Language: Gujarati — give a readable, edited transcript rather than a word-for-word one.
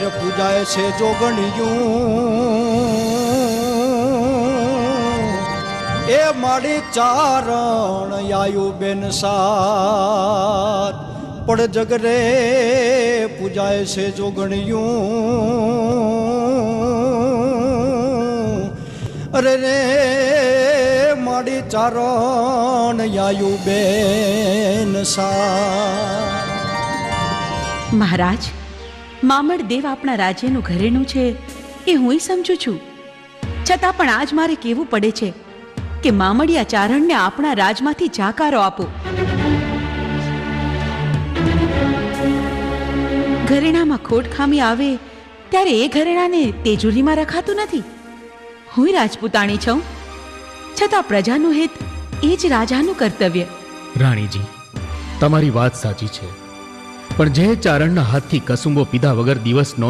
ઘેર પૂજાય છે જોગણિયું એ માડી ચારણ આયુ બેન સાત પડ જગરે પૂજાય છે જોગણિયું અરે રે માડી ચારણ આયુ બેન સાત। મહારાજ, મામડ દેવ આપણા રાજ્યનું ઘરેણું છે એ હું સમજુ છું, છતાં પણ આજ મારે કહેવું પડે છે કે મામડિયા ચારણને આપણા રાજમાંથી જાકારો આપો। ઘરેણામાં ખોટ ખામી આવે ત્યારે એ ઘરેણાને તેજુરીમાં રખાતું નથી। હું રાજપૂતાણી છું, છતાં પ્રજાનું હિત એ જ રાજાનું કર્તવ્ય। રાણીજી, તમારી વાત સાચી છે, પણ જે ચારણના હાથથી કસુંબો પીધા વગર દિવસ નો